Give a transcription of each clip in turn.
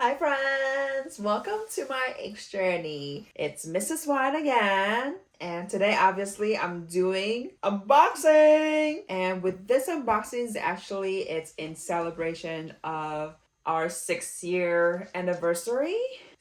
Hi friends! Welcome to my X journey. It's Mrs. White again. And today obviously I'm doing unboxing. And with this unboxing it's in celebration of our 6-year anniversary.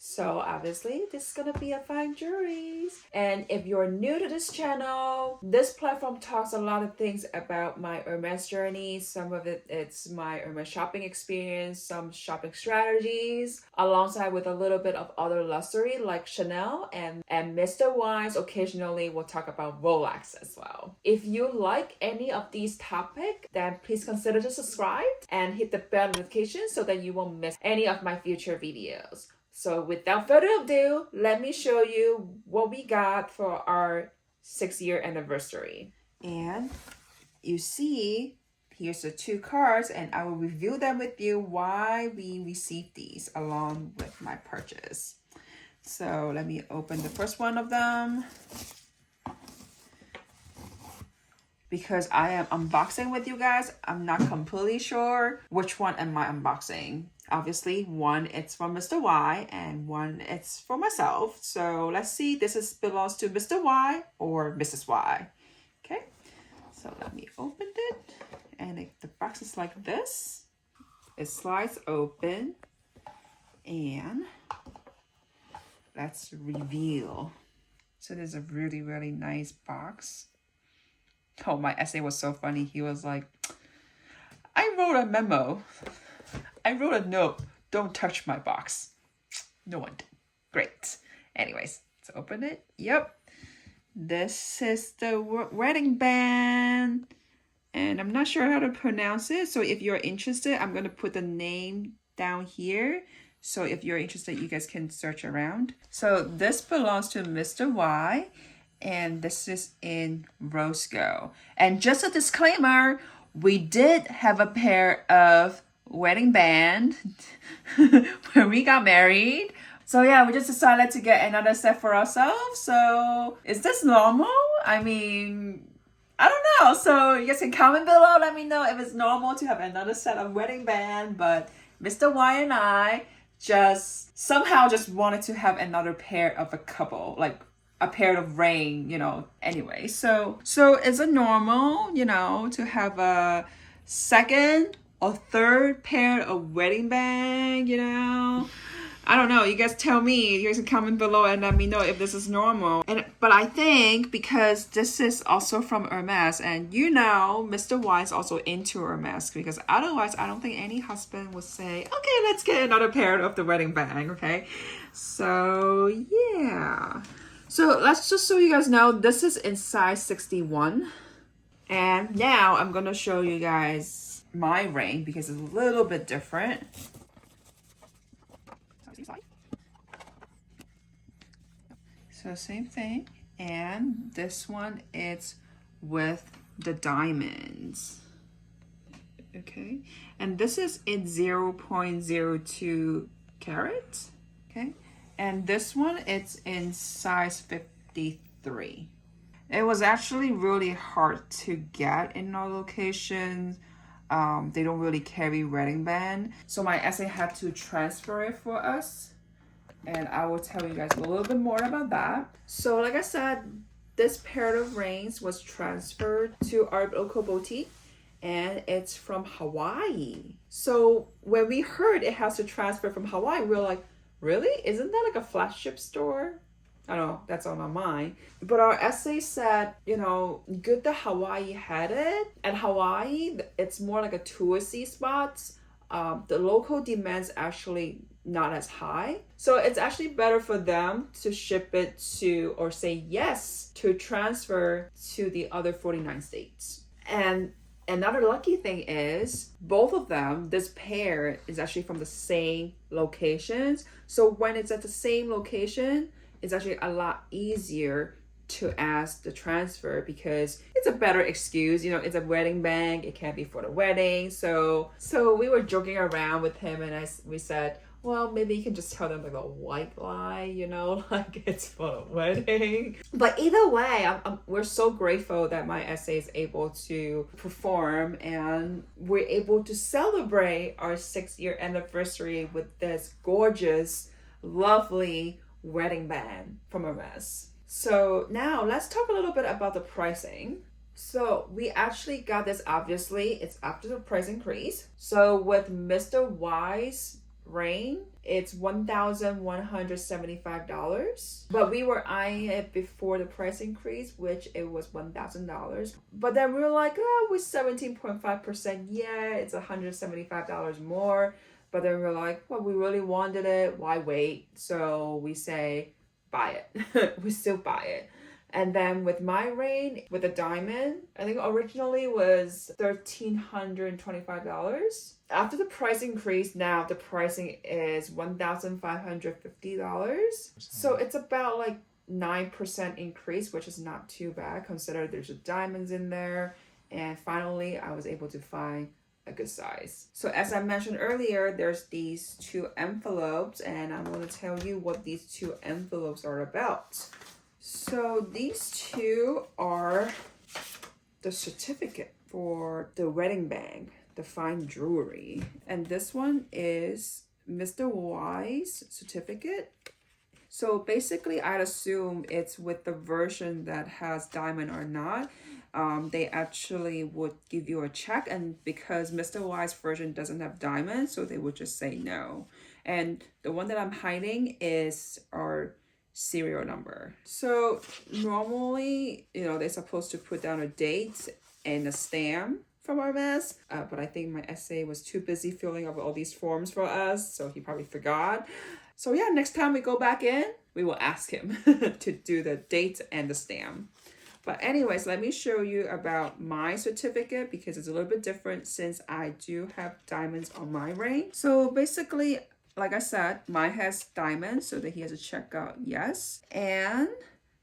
So obviously this is gonna be a fine jewelry. And if you're new to this channel, this platform talks a lot of things about my Hermes journey. Some of it's my Hermes shopping experience, some shopping strategies, alongside with a little bit of other luxury like Chanel and Mr. Wines. Occasionally we'll talk about Rolex as well. If you like any of these topics, then please consider to subscribe and hit the bell notification so that you won't miss any of my future videos. So without further ado, let me show you what we got for our 6-year anniversary. And you see, here's the 2 cards, and I will review them with you why we received these along with my purchase. So let me open the first one of them. Because I am unboxing with you guys, I'm not completely sure which one am I unboxing. Obviously, one it's from Mr. Y and one it's for myself. So let's see, belongs to Mr. Y or Mrs. Y. Okay, so let me open it. And the box is like this. It slides open. And let's reveal. So there's a really, really nice box. Oh, my essay was so funny. He was like, I wrote a memo. I wrote a note. Don't touch my box. No one did. Great. Anyways, let's open it. Yep. This is the wedding band. And I'm not sure how to pronounce it. So if you're interested, I'm going to put the name down here. So if you're interested, you guys can search around. So this belongs to Mr. Y. And this is in rose gold. And just a disclaimer, we did have a pair of wedding band when we got married. So yeah, we just decided to get another set for ourselves. So is this normal? I mean, I don't know. So you guys can comment below. Let me know if it's normal to have another set of wedding band. But Mr. Y and I somehow just wanted to have another pair of a couple, like a pair of ring, anyway. So is it normal, to have a second or third pair of wedding band, I don't know. You guys tell me. You guys can comment below and let me know if this is normal. But I think because this is also from Hermes, and Mr. Y is also into Hermes, because otherwise I don't think any husband would say, okay, let's get another pair of the wedding band, okay? So yeah. So let's just so you guys know, this is in size 61. And now I'm going to show you guys my ring because it's a little bit different. So same thing. And this one, it's with the diamonds. Okay. And this is in 0.02 carats. Okay. And this one, it's in size 53. It was actually really hard to get in our locations. They don't really carry wedding band. So my essay had to transfer it for us. And I will tell you guys a little bit more about that. So like I said, this pair of rings was transferred to our local boutique. And it's from Hawaii. So when we heard it has to transfer from Hawaii, we were like, really? Isn't that like a flagship store? I don't know, that's on my mind. But our essay said, good that Hawaii had it. And Hawaii, it's more like a touristy spot. The local demand's actually not as high. So it's actually better for them to ship it to, or say yes to transfer to the other 49 states. And another lucky thing is both of them, this pair is actually from the same locations. So when it's at the same location, it's actually a lot easier to ask the transfer because it's a better excuse. It's a wedding band. It can't be for the wedding. So we were joking around with him and we said, Well, maybe you can just tell them like a white lie, you know, like it's for a wedding. But either way, we're so grateful that my essay is able to perform, and we're able to celebrate our 6-year anniversary with this gorgeous, lovely wedding band from Hermès. So now let's talk a little bit about the pricing. So we actually got this, obviously, it's after the price increase. So with Mr. Y's ring, it's $1,175, but we were eyeing it before the price increase, which it was $1,000. But then we were like, oh, with 17.5%, yeah, it's $175 more. But then we're like, well, we really wanted it, why wait? So we say, buy it. We still buy it. And then with my ring, with a diamond, I think originally was $1,325. After the price increase, now the pricing is $1,550. So it's about like 9% increase, which is not too bad considering there's diamonds in there. And finally, I was able to find a good size. So as I mentioned earlier, there's these 2 envelopes, and I'm going to tell you what these 2 envelopes are about. So these 2 are the certificate for the wedding band, the fine jewelry. And this one is Mr. Y's certificate. So basically, I'd assume it's with the version that has diamond or not. They actually would give you a check, and because Mr. Y's version doesn't have diamonds, so they would just say no. And the one that I'm hiding is our serial number. So normally, you know, they're supposed to put down a date and a stamp from Hermès, but I think my essay was too busy filling up all these forms for us, so he probably forgot. So yeah, next time we go back in, we will ask him to do the date and the stamp. But anyways, let me show you about my certificate because it's a little bit different since I do have diamonds on my ring. So basically, like I said, mine has diamonds, so that he has to check out yes. And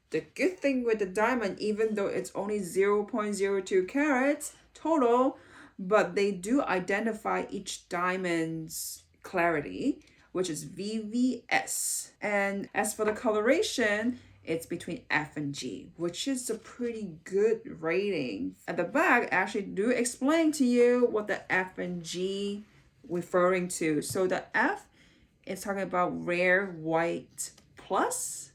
the good thing with the diamond, even though it's only 0.02 carats total, but they do identify each diamond's clarity, which is VVS. And as for the coloration, it's between F and G, which is a pretty good rating. At the back, I actually do explain to you what the F and G referring to. So the F is talking about rare white plus,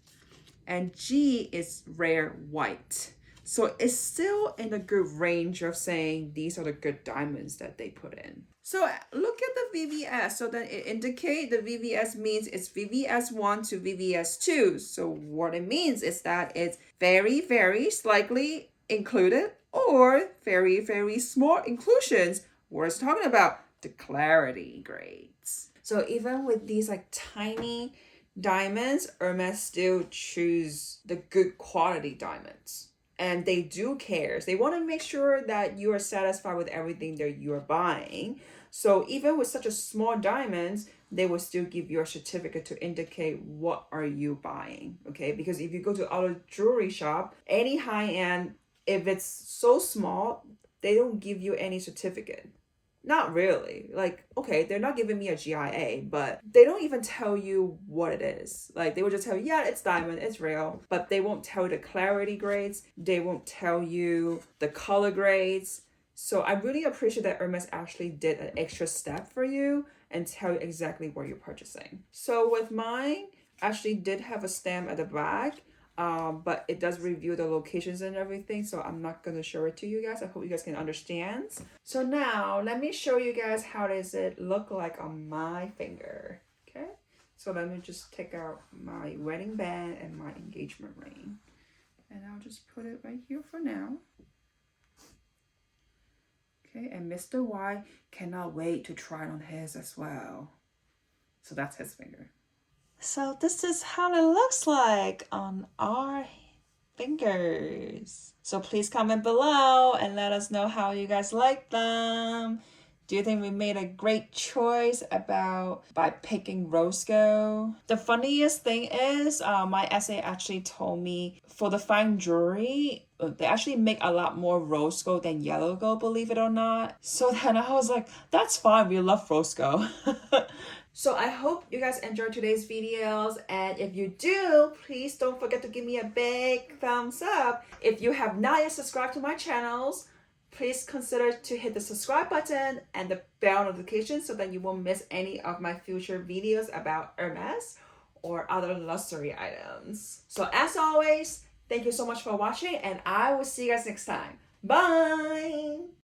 and G is rare white. So it's still in a good range of saying these are the good diamonds that they put in. So look at the VVS. So then it indicates the VVS means it's VVS1 to VVS2. So what it means is that it's very, very slightly included or very, very small inclusions. What it's talking about, the clarity grades. So even with these like tiny diamonds, Hermès still choose the good quality diamonds. And they do care. They want to make sure that you are satisfied with everything that you are buying. So even with such a small diamonds, they will still give you a certificate to indicate what are you buying, okay? Because if you go to other jewelry shop, any high-end, if it's so small, they don't give you any certificate. Not really. Like, okay, they're not giving me a GIA, but they don't even tell you what it is. Like, they will just tell you, yeah, it's diamond, it's real, but they won't tell you the clarity grades. They won't tell you the color grades. So I really appreciate that Hermès actually did an extra step for you and tell you exactly what you're purchasing. So with mine, actually did have a stamp at the back, but it does review the locations and everything, so I'm not going to show it to you guys. I hope you guys can understand. So now let me show you guys how does it look like on my finger. Okay, so let me just take out my wedding band and my engagement ring, and I'll just put it right here for now. Okay, and Mr. Y cannot wait to try it on his as well. So that's his finger. So this is how it looks like on our fingers. So please comment below and let us know how you guys like them. Do you think we made a great choice by picking rose gold? The funniest thing is my essay actually told me for the fine jewelry, they actually make a lot more rose gold than yellow gold, believe it or not. So then I was like, that's fine, we love rose gold. So I hope you guys enjoyed today's videos, and if you do, please don't forget to give me a big thumbs up. If you have not yet subscribed to my channels, please consider to hit the subscribe button and the bell notification so that you won't miss any of my future videos about Hermes or other luxury items. So as always, thank you so much for watching, and I will see you guys next time. Bye!